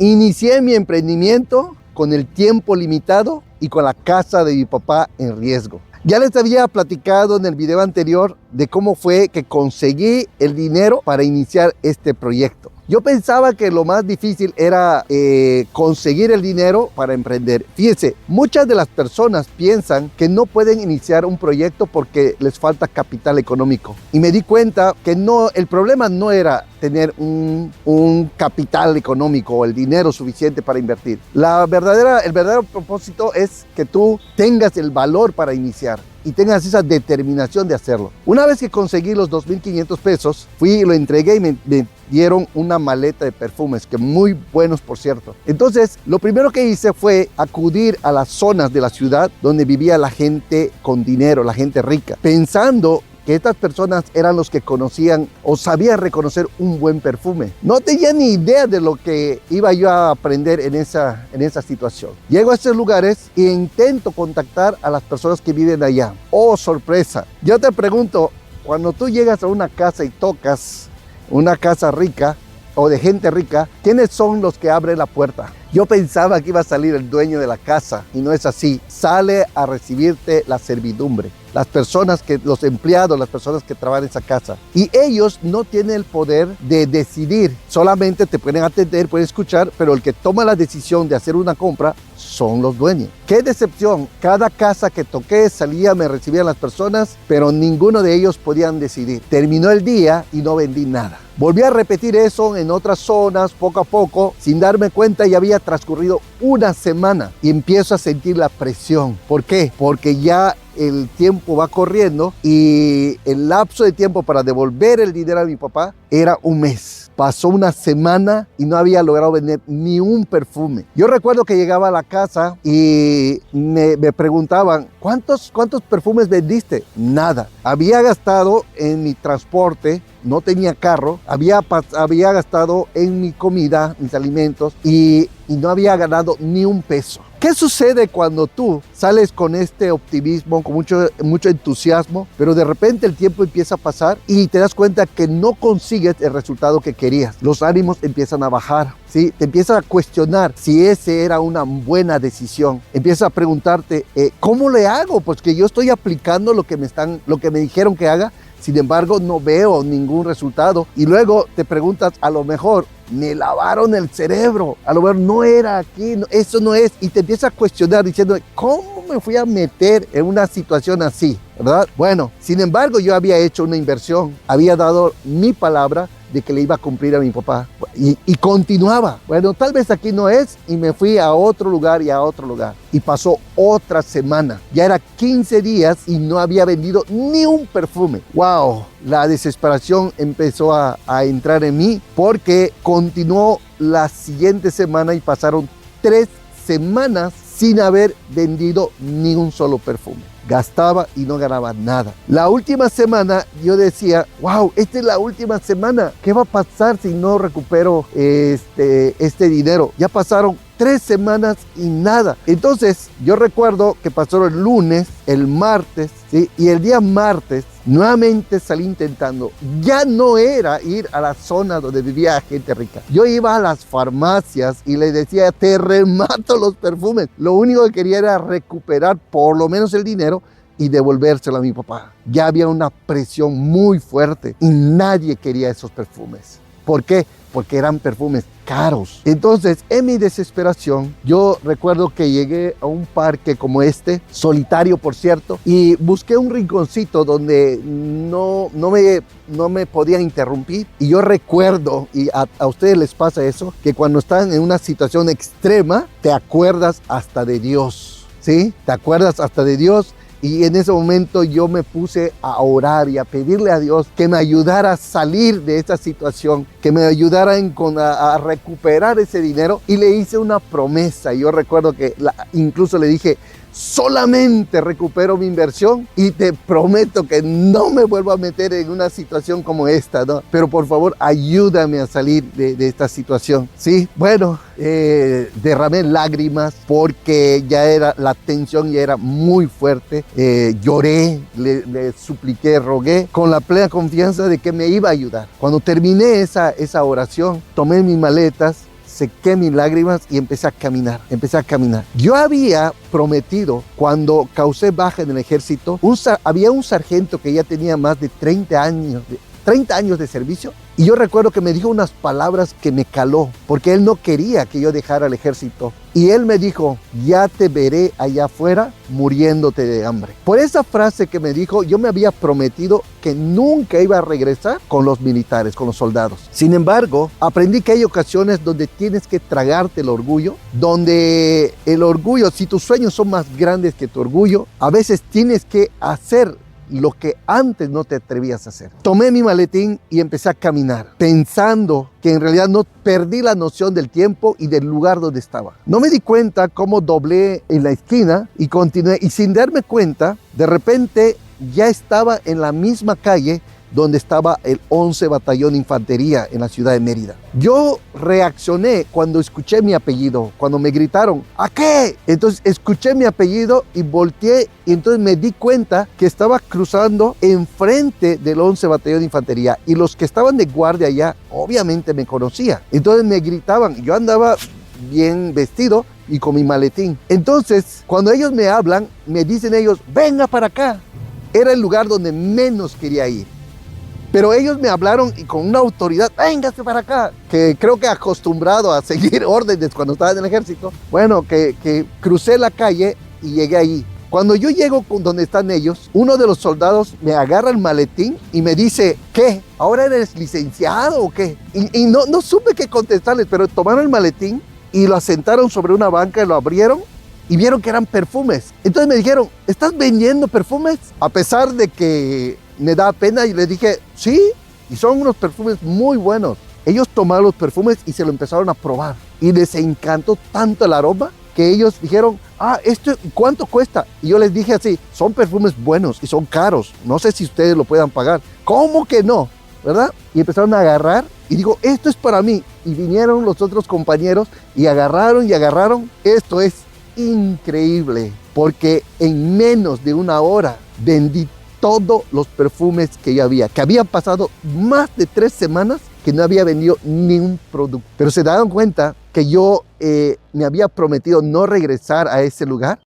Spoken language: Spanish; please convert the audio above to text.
Inicié mi emprendimiento con el tiempo limitado y con la casa de mi papá en riesgo. Ya les había platicado en el video anterior de cómo fue que conseguí el dinero para iniciar este proyecto. Yo pensaba que lo más difícil era conseguir el dinero para emprender. Fíjense, muchas de las personas piensan que no pueden iniciar un proyecto porque les falta capital económico. Y me di cuenta que no, el problema no era tener un capital económico o el dinero suficiente para invertir. El verdadero propósito es que tú tengas el valor para iniciar y tengas esa determinación de hacerlo. Una vez que conseguí los 2,500 pesos, fui y lo entregué y me dieron una maleta de perfumes, que muy buenos por cierto. Entonces, lo primero que hice fue acudir a las zonas de la ciudad donde vivía la gente con dinero, la gente rica, pensando que estas personas eran los que conocían o sabían reconocer un buen perfume. No tenía ni idea de lo que iba yo a aprender en esa situación. Llego a estos lugares e intento contactar a las personas que viven allá. ¡Oh, sorpresa! Yo te pregunto, cuando tú llegas a una casa y tocas una casa rica o de gente rica, ¿quiénes son los que abren la puerta? Yo pensaba que iba a salir el dueño de la casa y no es así. Sale a recibirte la servidumbre, las personas los empleados, las personas que trabajan en esa casa. Y ellos no tienen el poder de decidir, solamente te pueden atender, pueden escuchar, pero el que toma la decisión de hacer una compra son los dueños. ¡Qué decepción! Cada casa que toqué salía, me recibían las personas, pero ninguno de ellos podían decidir. Terminó el día y no vendí nada. Volví a repetir eso en otras zonas, poco a poco, sin darme cuenta ya había transcurrido una semana y empiezo a sentir la presión. ¿Por qué? Porque ya el tiempo va corriendo y el lapso de tiempo para devolver el dinero a mi papá era un mes. Pasó una semana y no había logrado vender ni un perfume. Yo recuerdo que llegaba a la casa y me preguntaban, ¿cuántos perfumes vendiste? Nada. Había gastado en mi transporte, no tenía carro, había gastado en mi comida, mis alimentos y no había ganado ni un peso. ¿Qué sucede cuando tú sales con este optimismo, con mucho entusiasmo, pero de repente el tiempo empieza a pasar y te das cuenta que no consigues el resultado que querías? Los ánimos empiezan a bajar, ¿sí? Te empiezas a cuestionar si ese era una buena decisión. Empiezas a preguntarte, ¿cómo le hago? Pues que yo estoy aplicando lo que me dijeron que haga, sin embargo no veo ningún resultado. Y luego te preguntas, a lo mejor me lavaron el cerebro, a lo mejor no era aquí, eso no es. Y te empiezas a cuestionar diciendo, ¿cómo me fui a meter en una situación así? ¿Verdad? Bueno, sin embargo yo había hecho una inversión, había dado mi palabra de que le iba a cumplir a mi papá y continuaba. Bueno, tal vez aquí no es, y me fui a otro lugar y a otro lugar. Y pasó otra semana, ya era 15 días y no había vendido ni un perfume. ¡Wow! La desesperación empezó a entrar en mí porque continuó la siguiente semana y pasaron 3 semanas sin haber vendido ni un solo perfume. Gastaba y no ganaba nada. La última semana yo decía, wow, esta es la última semana. ¿Qué va a pasar si no recupero este dinero? Ya pasaron 3 semanas y nada. Entonces yo recuerdo que pasó el lunes, el martes, ¿sí? Y el día martes nuevamente salí intentando. Ya no era ir a la zona donde vivía gente rica. Yo iba a las farmacias y les decía, te remato los perfumes. Lo único que quería era recuperar por lo menos el dinero y devolvérselo a mi papá. Ya había una presión muy fuerte y nadie quería esos perfumes. ¿Por qué? Porque eran perfumes caros. Entonces, en mi desesperación, yo recuerdo que llegué a un parque como este, solitario por cierto, y busqué un rinconcito donde no me podían interrumpir. Y yo recuerdo, y a ustedes les pasa eso, que cuando están en una situación extrema, te acuerdas hasta de Dios, ¿sí? Te acuerdas hasta de Dios. Y en ese momento yo me puse a orar y a pedirle a Dios que me ayudara a salir de esa situación, que me ayudara a recuperar ese dinero. Y le hice una promesa. Yo recuerdo que incluso le dije, solamente recupero mi inversión y te prometo que no me vuelvo a meter en una situación como esta, ¿no? Pero por favor, ayúdame a salir de esta situación, ¿sí? Bueno, derramé lágrimas porque la tensión ya era muy fuerte. Lloré, le supliqué, rogué con la plena confianza de que me iba a ayudar. Cuando terminé esa oración, tomé mis maletas, sequé mis lágrimas y empecé a caminar. Yo había prometido, cuando causé baja en el ejército, había un sargento que ya tenía más de 30 años de servicio, y yo recuerdo que me dijo unas palabras que me caló, porque él no quería que yo dejara el ejército. Y él me dijo: ya te veré allá afuera muriéndote de hambre. Por esa frase que me dijo, yo me había prometido que nunca iba a regresar con los militares, con los soldados. Sin embargo, aprendí que hay ocasiones donde tienes que tragarte el orgullo, donde el orgullo, si tus sueños son más grandes que tu orgullo, a veces tienes que hacer lo que antes no te atrevías a hacer. Tomé mi maletín y empecé a caminar, pensando que en realidad no perdí la noción del tiempo y del lugar donde estaba. No me di cuenta cómo doblé en la esquina y continué, y sin darme cuenta, de repente ya estaba en la misma calle donde estaba el 11 Batallón de Infantería en la ciudad de Mérida. Yo reaccioné cuando escuché mi apellido, cuando me gritaron: ¿a qué? Entonces escuché mi apellido y volteé, y entonces me di cuenta que estaba cruzando enfrente del 11 Batallón de Infantería, y los que estaban de guardia allá obviamente me conocían. Entonces me gritaban, yo andaba bien vestido y con mi maletín. Entonces cuando ellos me hablan, me dicen ellos: venga para acá. Era el lugar donde menos quería ir. Pero ellos me hablaron y con una autoridad: véngase para acá, que creo que acostumbrado a seguir órdenes cuando estaba en el ejército. Bueno, que crucé la calle y llegué ahí. Cuando yo llego donde están ellos, uno de los soldados me agarra el maletín y me dice: ¿qué? ¿Ahora eres licenciado o qué? Y no supe qué contestarles, pero tomaron el maletín y lo asentaron sobre una banca y lo abrieron y vieron que eran perfumes. Entonces me dijeron: ¿estás vendiendo perfumes? A pesar de que me da pena, y les dije: sí, y son unos perfumes muy buenos. Ellos tomaron los perfumes y se lo empezaron a probar, y les encantó tanto el aroma que ellos dijeron: ¿esto cuánto cuesta? Y yo les dije así: son perfumes buenos y son caros, no sé si ustedes lo puedan pagar. ¿Cómo que no? ¿Verdad? Y empezaron a agarrar, y digo: esto es para mí. Y vinieron los otros compañeros y agarraron. Esto es increíble, porque en menos de una hora vendí todos los perfumes que yo había, que habían pasado más de 3 semanas que no había vendido ni un producto. Pero se daban cuenta que yo me había prometido no regresar a ese lugar.